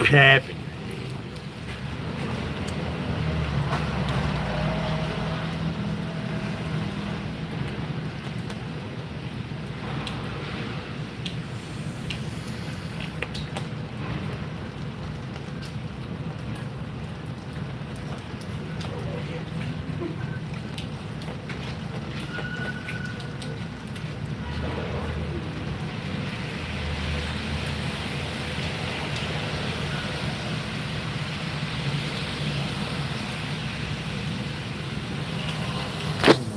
Happy.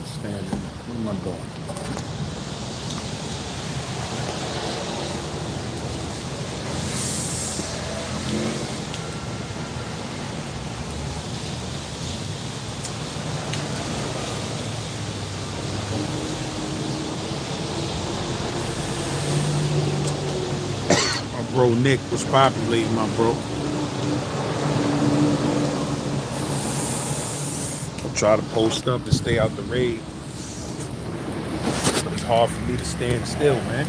Standing. What am I doing? My bro Nick was populating, my bro. I try to post up and stay out the raid, but it's hard for me to stand still, man.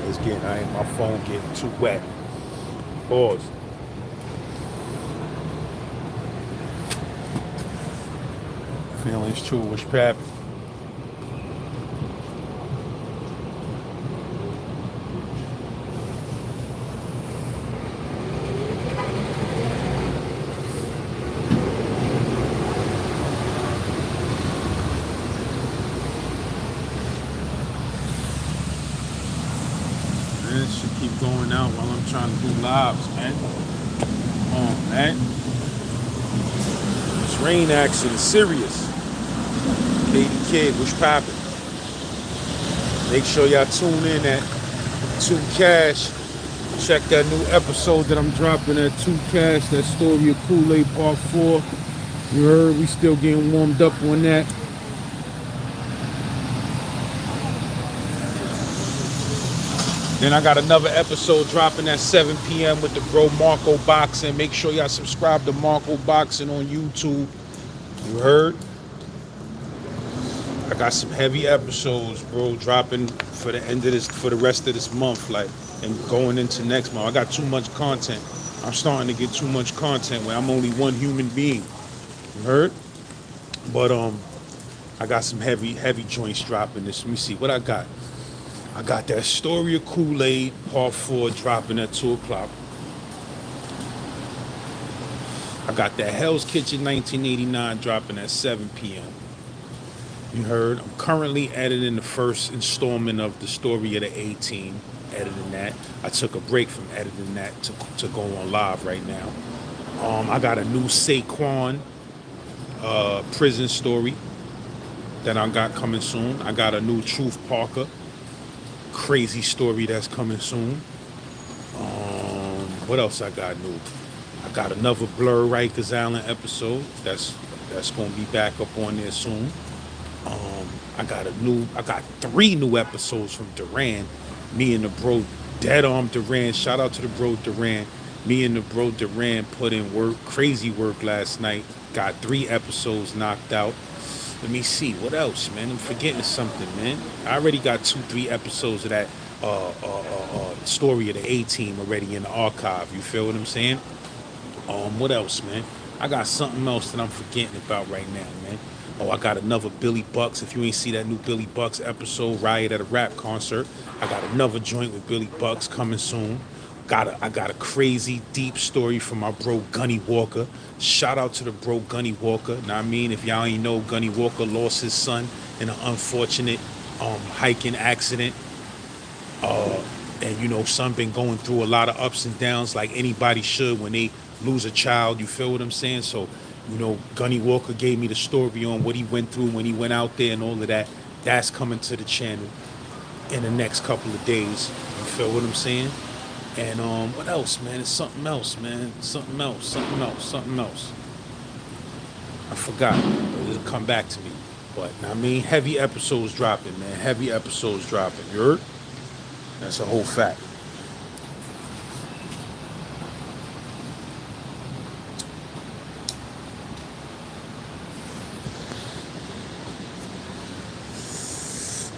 It's getting, my phone getting too wet. Pause. Feelings true, what's poppin'? Man, should keep going out while I'm trying to do lives, man. Come on, man. This rain action is serious. Katie Kid, what's poppin'? Make sure y'all tune in at 2 Cash. Check that new episode that I'm dropping at 2 Cash, that story of Kool-Aid Part 4. You heard, we still getting warmed up on that. Then I got another episode dropping at 7 p.m. with the bro Marco Boxing. Make sure y'all subscribe to Marco Boxing on YouTube. You heard? I got some heavy episodes, bro, dropping for the end of this, for the rest of this month, like, and going into next month. I got too much content. I'm starting to get too much content where I'm only one human being. You heard? But I got some heavy joints dropping this. Let me see what I got. I got that story of Kool-Aid Part 4 dropping at 2 o'clock. I got that Hell's Kitchen 1989 dropping at 7 p.m. You heard? I'm currently editing the first installment of the story of the 18. Editing that. I took a break from editing that to go on live right now. I got a new Saquon prison story that I got coming soon. I got a new Truth Parker crazy story that's coming soon. What else I got new? I got another Blur Rikers Island episode that's gonna be back up on there soon. I got 3 new episodes from Duran. Me and the bro Dead Arm Duran. Shout out to the bro Duran. Me and the bro Duran put in work, crazy work last night. Got 3 episodes knocked out. Let me see, what else, man? I'm forgetting something, man. I already got 2-3 episodes of that story of the A-Team already in the archive. You feel what I'm saying? What else, man? I got something else that I'm forgetting about right now, man. Oh, I got another Billy Bucks. If you ain't see that new Billy Bucks episode, Riot at a Rap Concert, I got another joint with Billy Bucks coming soon. I got a crazy deep story from my bro Gunny Walker. Shout out to the bro Gunny Walker. Now I mean, if y'all ain't know, Gunny Walker lost his son in an unfortunate hiking accident. And you know, son been going through a lot of ups and downs like anybody should when they lose a child. You feel what I'm saying? So, you know, Gunny Walker gave me the story on what he went through when he went out there and all of that. That's coming to the channel in the next couple of days. You feel what I'm saying? And what else, man? It's something else, man. Something else. I forgot. It'll come back to me. But I mean, heavy episodes dropping, man. Heavy episodes dropping. You heard? That's a whole fact.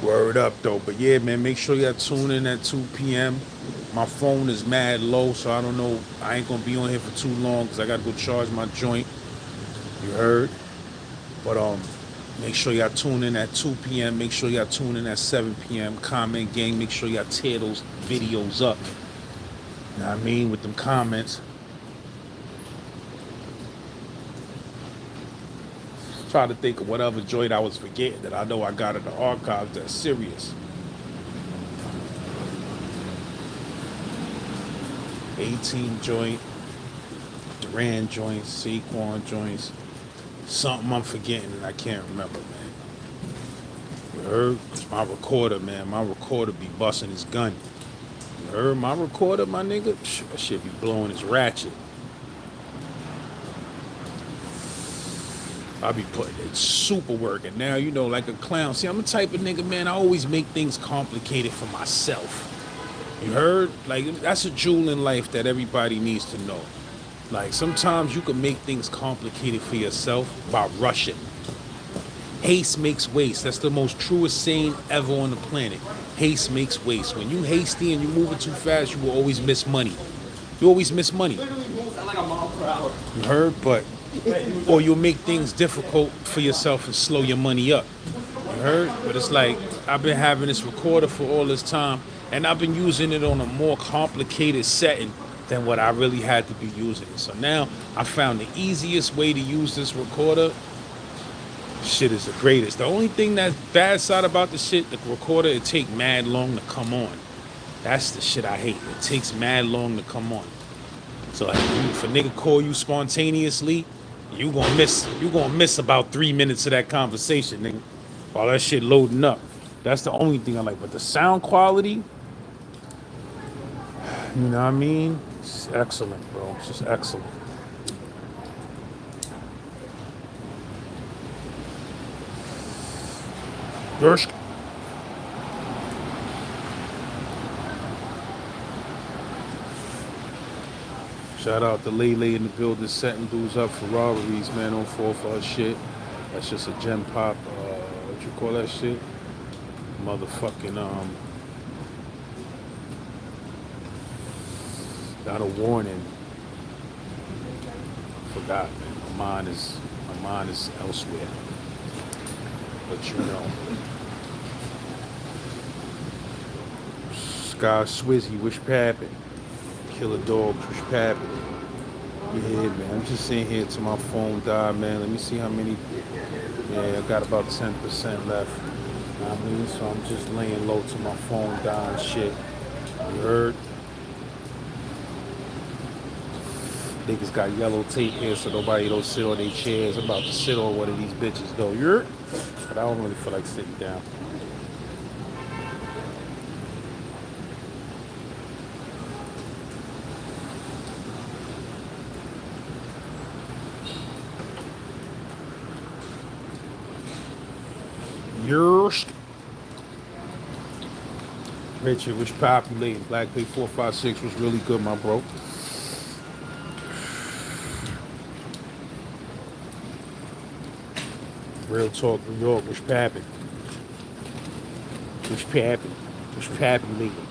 Word up, though. But yeah, man, make sure y'all tune in at 2 p.m. My phone is mad low, so I don't know. I ain't gonna be on here for too long because I gotta go charge my joint. You heard? But make sure y'all tune in at 2 p.m. Make sure y'all tune in at 7 p.m. Comment gang. Make sure y'all tear those videos up. You know what I mean? With them comments. Try to think of whatever joint I was forgetting that I know I got in the archives that's serious. 18 joint, Duran joints, Saquon joints. Something I'm forgetting and I can't remember, man. You heard? It's my recorder, man. My recorder be busting his gun. You heard my recorder, my nigga? That shit be blowing his ratchet. I be putting it super work. And now, you know, like a clown. See, I'm the type of nigga, man, I always make things complicated for myself. You heard? Like, that's a jewel in life that everybody needs to know. Like, sometimes you can make things complicated for yourself by rushing. Haste makes waste. That's the most truest saying ever on the planet. Haste makes waste. When you hasty and you moving too fast, you will always miss money. You always miss money. You heard? But, or you'll make things difficult for yourself and slow your money up. You heard? But it's like, I've been having this recorder for all this time, and I've been using it on a more complicated setting than what I really had to be using it. So now I found the easiest way to use this recorder. Shit is the greatest. The only thing that's bad side about the shit, the recorder, it take mad long to come on. That's the shit I hate. It takes mad long to come on. So like, if a nigga call you spontaneously, you gonna miss about 3 minutes of that conversation, nigga, while that shit loading up. That's the only thing I like. But the sound quality, you know what I mean? It's excellent, bro. It's just excellent. Gersh. Shout out to Lele in the building, setting dudes up for robberies, man. Don't fall for her shit. That's just a gem pop. What you call that shit? Motherfucking got a warning. Forgot, man. My mind is elsewhere. But you know. Sky Swizzy, wish Pappin. Killer Dogs, wish Pappin. Yeah, man. I'm just sitting here till my phone died, man. Let me see how many. Yeah, I got about 10% left. You know what I mean? So I'm just laying low till my phone die and shit. You heard? Niggas got yellow tape here so nobody don't sit on their chairs. I'm about to sit on one of these bitches though. You heard? But I don't really feel like sitting down. Yours. Richard was populating. Black Pay 456 was really good, my bro. Real talk, New York, was papping. Was papping. Was populating.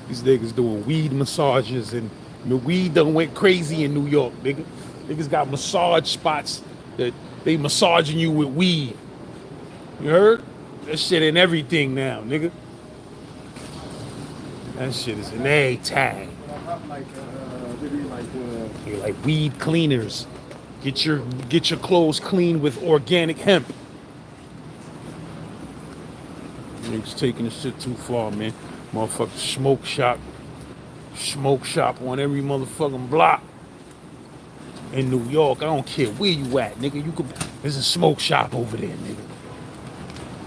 These niggas doing weed massages and the weed done went crazy in New York, nigga. Niggas got massage spots that they massaging you with weed. You heard? That shit in everything now, nigga. That shit is an A-tag. You're like weed cleaners. Get your clothes clean with organic hemp. Niggas taking this shit too far, man. Motherfucker smoke shop on every motherfucking block in New York. I don't care where you at, nigga. There's a smoke shop over there, nigga.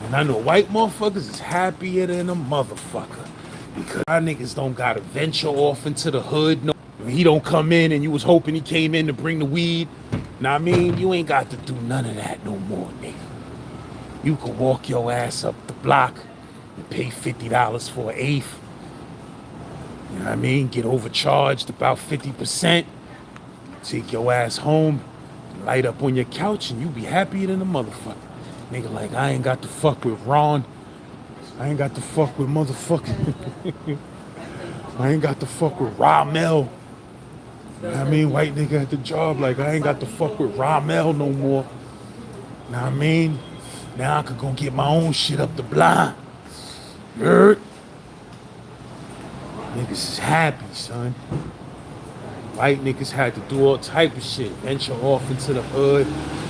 And I know white motherfuckers is happier than a motherfucker because our niggas don't gotta venture off into the hood. No, he don't come in and you was hoping he came in to bring the weed. Now I mean, you ain't got to do none of that no more, nigga. You can walk your ass up the block and pay $50 for an eighth. You know what I mean? Get overcharged about 50%. Take your ass home, light up on your couch, and you be happier than a motherfucker. Nigga, like, I ain't got to fuck with Ron. I ain't got to fuck with motherfucking. I ain't got to fuck with Ramel. You know what I mean? White nigga at the job, like, I ain't got to fuck with Ramel no more. You know what I mean? Now I could go get my own shit up the block. You heard? Niggas is happy, son. White niggas had to do all type of shit. Venture off into the hood,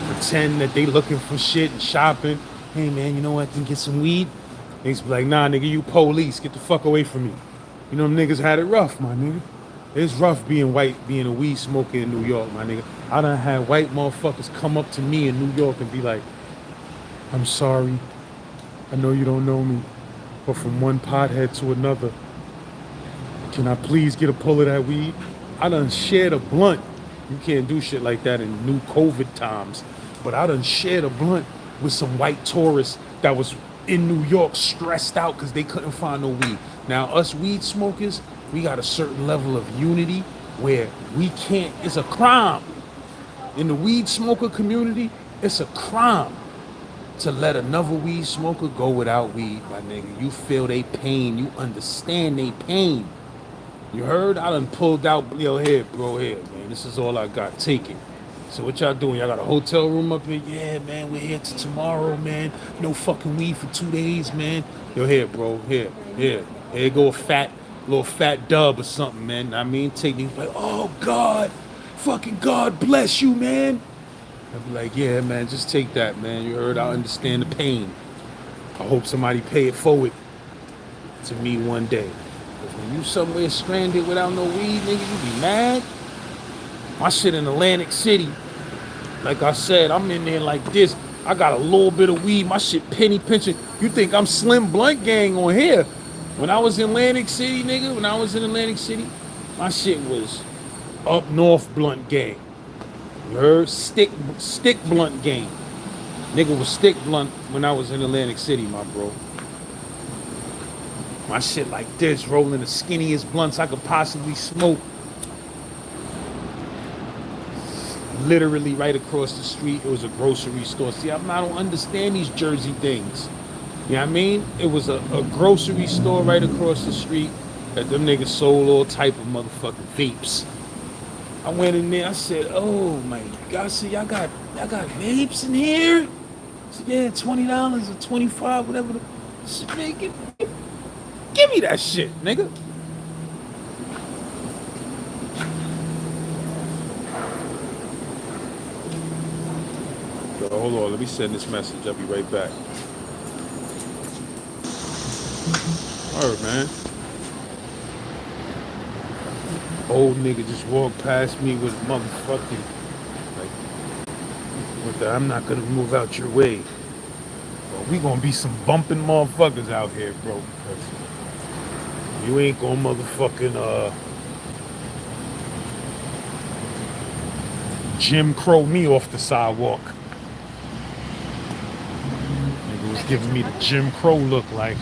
pretend that they looking for shit and shopping. Hey man, you know what? I can get some weed. Niggas be like, nah, nigga, you police. Get the fuck away from me. You know, them niggas had it rough, my nigga. It's rough being white, being a weed smoker in New York, my nigga. I done had white motherfuckers come up to me in New York and be like, I'm sorry. I know you don't know me, but from one pothead to another, can I please get a pull of that weed? I done shared a blunt. You can't do shit like that in new COVID times. But I done shared a blunt with some white tourists that was in New York stressed out because they couldn't find no weed. Now, us weed smokers, we got a certain level of unity where we can't, it's a crime. In the weed smoker community, it's a crime to let another weed smoker go without weed, my nigga. You feel they pain. You understand they pain. You heard? I done pulled out, yo, here, bro, here, man. This is all I got. Take it. So what y'all doing? Y'all got a hotel room up here? Yeah, man, we're here till tomorrow, man. No fucking weed for 2 days, man. Yo, here, bro, here. Here go a little fat dub or something, man. I mean, take me, like, oh, God, fucking God bless you, man. I'd be like, yeah, man, just take that, man. You heard? I understand the pain. I hope somebody pay it forward to me one day. When you somewhere stranded without no weed, nigga, you be mad. My shit in Atlantic City, like I said, I'm in there like this. I got a little bit of weed. My shit penny pinching. You think I'm Slim Blunt Gang on here? When I was in Atlantic City, nigga, my shit was up north blunt gang. You heard? Stick blunt gang. Nigga was stick blunt when I was in Atlantic City, my bro. My shit like this, rolling the skinniest blunts I could possibly smoke. Literally right across the street, it was a grocery store. See, I don't understand these Jersey things. You know what I mean? It was a grocery store right across the street that them niggas sold all type of motherfucking vapes. I went in there, I said, oh my God, I said, y'all got vapes in here? I said, yeah, $20 or $25, whatever. I said, man, give me that shit, nigga. Yo, hold on, let me send this message. I'll be right back. Alright, man. Old nigga just walked past me with motherfucking, like, with the, I'm not gonna move out your way. Well, we gonna be some bumping motherfuckers out here, bro. Because you ain't gonna motherfucking, Jim Crow me off the sidewalk. Nigga was giving me the Jim Crow look like,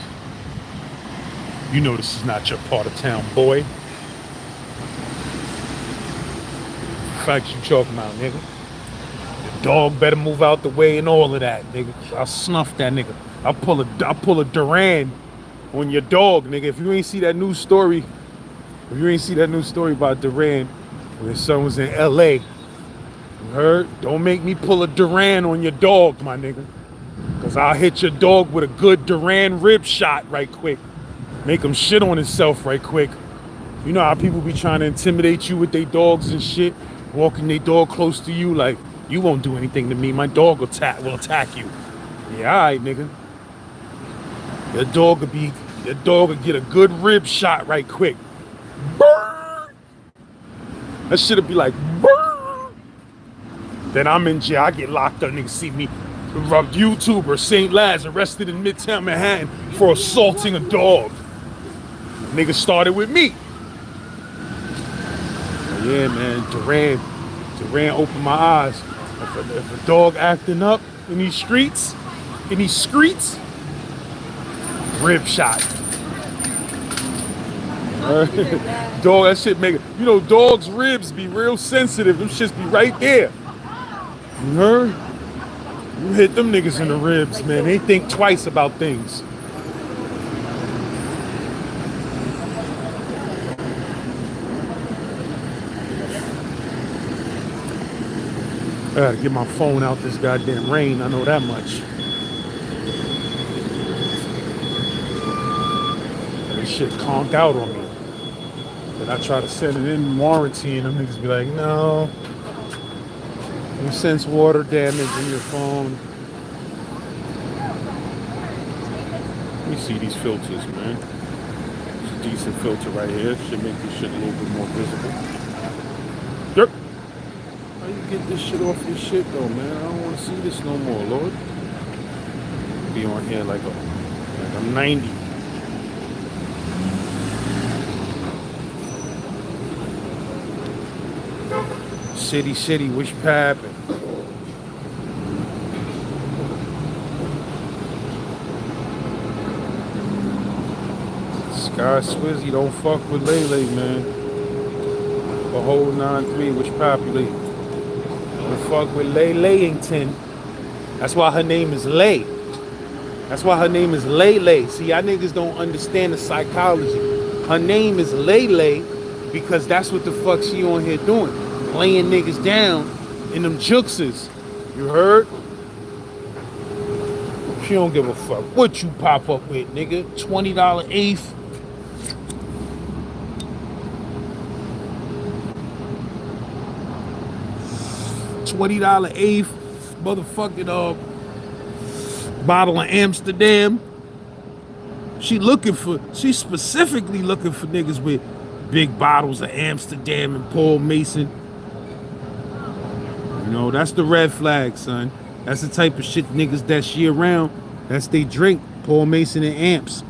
you know this is not your part of town, boy. Fact you talking about, nigga. The dog better move out the way and all of that, nigga. I'll snuff that nigga. I'll pull a Duran on your dog, nigga. If you ain't see that news story about Duran, when his son was in LA, you heard? Don't make me pull a Duran on your dog, my nigga. Cause I'll hit your dog with a good Duran rib shot right quick. Make him shit on himself right quick. You know how people be trying to intimidate you with their dogs and shit? Walking their dog close to you like, you won't do anything to me. My dog will attack you. Yeah, all right, nigga. Your dog will get a good rib shot right quick. Burr! That shit'll be like, burr! Then I'm in jail. I get locked up. Niggas see me. YouTuber St. Laz arrested in Midtown Manhattan for assaulting a dog. Nigga started with me. Yeah, man. Duran opened my eyes. If a dog acting up in these streets, rib shot. Dog, that shit make it. You know, dogs' ribs be real sensitive. Them shits be right there. You heard? You hit them niggas in the ribs, man. They think twice about things. I gotta get my phone out this goddamn rain. I know that much. This shit conked out on me. But I try to send it in warranty and them niggas be like, no. You sense water damage in your phone. Let me see these filters, man. It's a decent filter right here. Should make this shit a little bit more visible. Yep. How you get this shit off your shit though, man? I don't want to see this no more, Lord. Be on here like I'm 90. City, wish happened. Sky Swizzy, don't fuck with Lele, man. The whole 9-3, which populate. Don't fuck with Leleington. That's why her name is Lay. That's why her name is Lele. See, y'all niggas don't understand the psychology. Her name is Lele because that's what the fuck she on here doing. Laying niggas down in them juxes. You heard? She don't give a fuck what you pop up with, nigga. $20 eighth. $20 eighth. Motherfucking bottle of Amsterdam. She's specifically looking for niggas with big bottles of Amsterdam and Paul Mason. You know, that's the red flag, son. That's the type of shit niggas that she around. That's they drink, Paul Mason and Amps.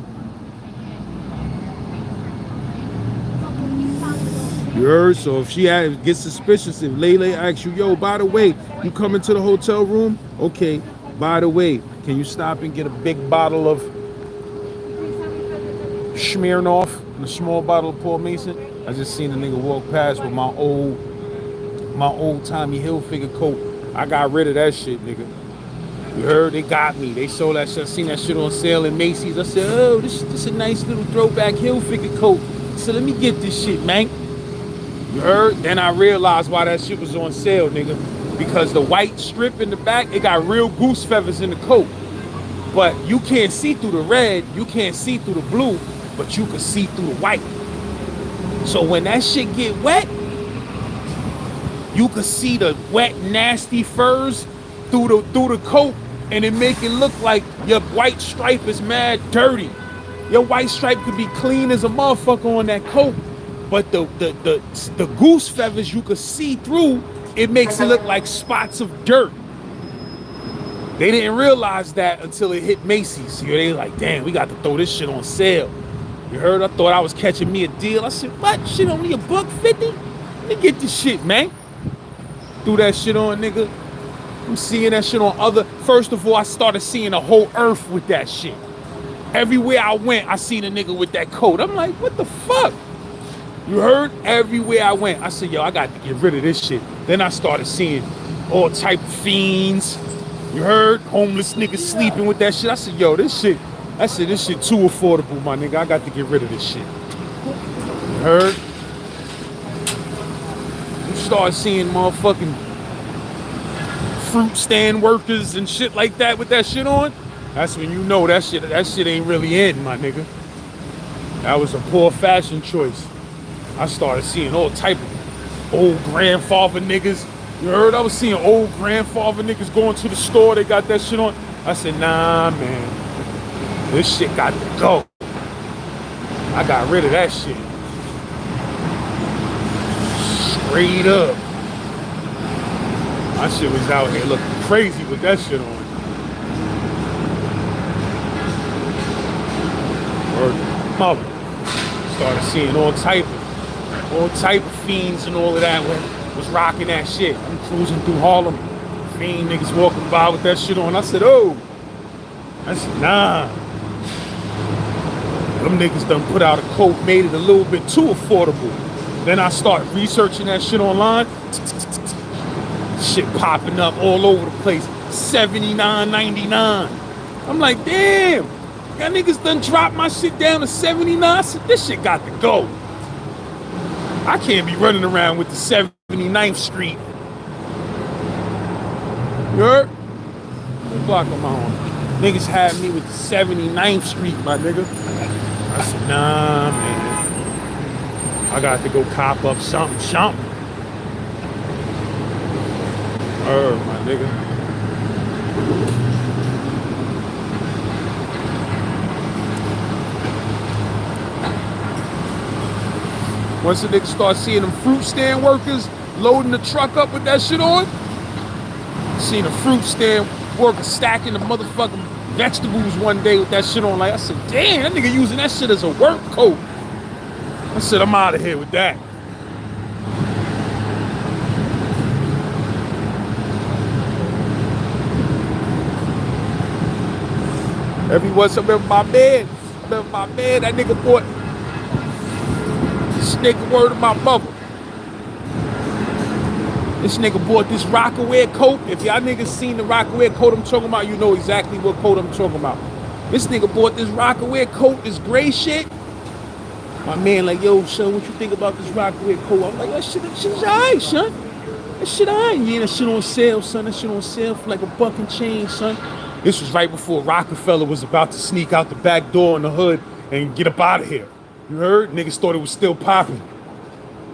You heard? So if she gets suspicious, if Lele asks you, yo, by the way, you coming to the hotel room? Okay, by the way, can you stop and get a big bottle of Smirnoff and a small bottle of Paul Mason? I just seen a nigga walk past with my old Tommy Hilfiger coat. I got rid of that shit, nigga. You heard? They got me. They sold that shit. I seen that shit on sale in Macy's. I said, oh, this is a nice little throwback Hilfiger coat. So let me get this shit, man. You heard? Then I realized why that shit was on sale, nigga. Because the white strip in the back, it got real goose feathers in the coat. But you can't see through the red, you can't see through the blue, but you can see through the white. So when that shit get wet, you can see the wet, nasty furs through the coat, and it make it look like your white stripe is mad dirty. Your white stripe could be clean as a motherfucker on that coat, but the goose feathers you could see through, it makes it look like spots of dirt. They didn't realize that until it hit Macy's. So they like, damn, we got to throw this shit on sale. You heard? I thought I was catching me a deal. I said, what? Shit only $1.50? Let me get this shit, man. Threw that shit on, nigga. I'm seeing that shit on other. First of all, I started seeing the whole earth with that shit. Everywhere I went, I seen a nigga with that coat. I'm like, what the fuck? You heard? Everywhere I went, I said, yo, I got to get rid of this shit. Then I started seeing all type of fiends. You heard? Homeless niggas sleeping with that shit. I said, yo, this shit too affordable, my nigga. I got to get rid of this shit. You heard? You start seeing motherfucking fruit stand workers and shit like that with that shit on. That's when you know that shit ain't really in, my nigga. That was a poor fashion choice. I started seeing all type of old grandfather niggas. You heard? I was seeing old grandfather niggas going to the store. They got that shit on. I said, nah, man. This shit got to go. I got rid of that shit. Straight up. My shit was out here looking crazy with that shit on. Word mother. Started seeing all type of All type of fiends and all of that was rocking that shit. I'm cruising through Harlem. Fiend niggas walking by with that shit on. I said, oh. I said, nah. Them niggas done put out a coat, made it a little bit too affordable. Then I start researching that shit online. Shit popping up all over the place. $79.99. I'm like, damn. Y'all niggas done dropped my shit down to $79. I said, this shit got to go. I can't be running around with the 79th Street. You heard? What block am I on? Niggas had me with the 79th Street, my nigga. I said, nah, man. I got to go cop up something. My nigga. Once the niggas start seeing them fruit stand workers loading the truck up with that shit on, seen a fruit stand worker stacking the motherfucking vegetables one day with that shit on. Like, I said, damn, that nigga using that shit as a work coat. I said, I'm out of here with that. Every once I remember my man, that nigga bought, this nigga word of my mother. This nigga bought this Rocawear coat. If y'all niggas seen the Rocawear coat I'm talking about, you know exactly what coat I'm talking about. This nigga bought this Rocawear coat, this gray shit. My man like, yo, son, what you think about this Rocawear coat? I'm like, that shit's alright, son. That shit alright. Yeah, that shit on sale, son. That shit on sale for like $1 and change, son. This was right before Rockefeller was about to sneak out the back door in the hood and get up out of here. You heard? Niggas thought it was still popping.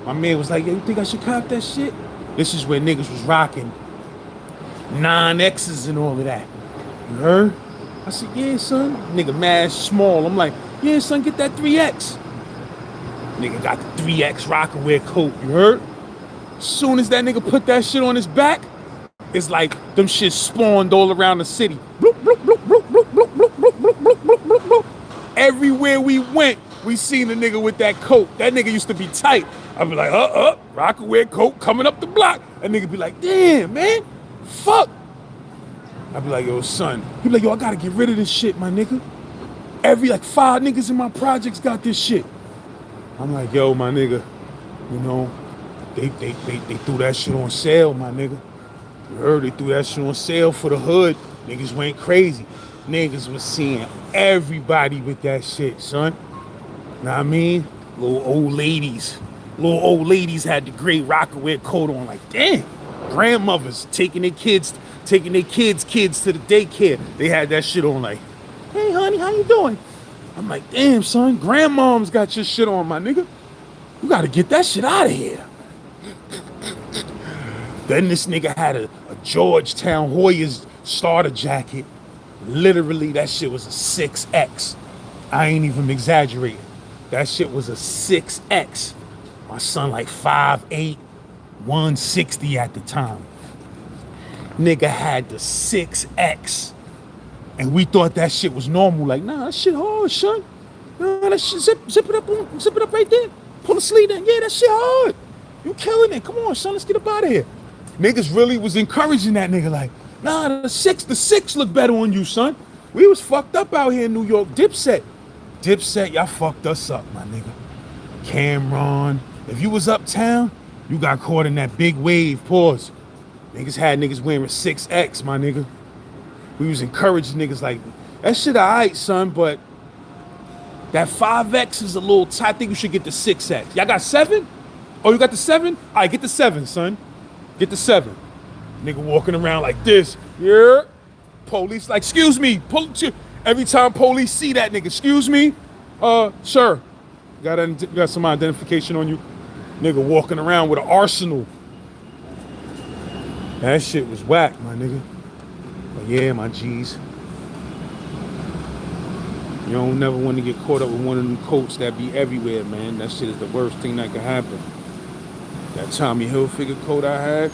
My man was like, yo, you think I should cop that shit? This is where niggas was rocking 9Xs and all of that. You heard? I said, yeah, son. Nigga mad small. I'm like, yeah, son, get that 3X. Nigga got the 3X Rocawear coat. You heard? As soon as that nigga put that shit on his back, it's like them shit spawned all around the city. Bloop, bloop, bloop, bloop, bloop, bloop, bloop, bloop, bloop, bloop, bloop, bloop, bloop. Everywhere we went, we seen a nigga with that coat. That nigga used to be tight. I'd be like, Rocawear coat coming up the block. That nigga be like, damn, man, fuck. I'd be like, yo, son. He'd be like, yo, I gotta get rid of this shit, my nigga. Every, like, 5 niggas in my projects got this shit. I'm like, yo, my nigga, you know, they threw that shit on sale, my nigga. You heard they threw that shit on sale for the hood. Niggas went crazy. Niggas was seeing everybody with that shit, son. Know what I mean? Little old ladies had the gray Rocawear coat on. Like, damn. Grandmothers taking their kids to the daycare. They had that shit on like, hey, honey, how you doing? I'm like, damn, son, grandmom's got your shit on, my nigga. You gotta get that shit out of here. Then this nigga had a Georgetown Hoyas starter jacket. Literally, that shit was a 6X. I ain't even exaggerating. That shit was a 6X. My son like 5'8", 160 at the time. Nigga had the 6X. And we thought that shit was normal. Like, nah, that shit hard, son. Nah, that shit, zip it up right there. Pull the sleeve down. Yeah, that shit hard. You killing it. Come on, son, let's get up out of here. Niggas really was encouraging that nigga like, nah, the six look better on you, son. We was fucked up out here in New York. Dipset, y'all fucked us up, my nigga. Cameron, if you was uptown, you got caught in that big wave, pause. Niggas had niggas wearing 6X, my nigga. We was encouraging niggas like, that shit alright, son, but that 5X is a little tight. I think you should get the 6X. Y'all got 7? Oh, you got the 7? All right, get the 7, son. Get the 7. Nigga walking around like this. Yeah. Police like, excuse me. Every time police see that nigga, excuse me. Sir, got some identification on you. Nigga walking around with an arsenal. That shit was whack, my nigga. But yeah, my G's. You don't never want to get caught up with one of them coats that be everywhere, man. That shit is the worst thing that could happen. That Tommy Hilfiger coat I had,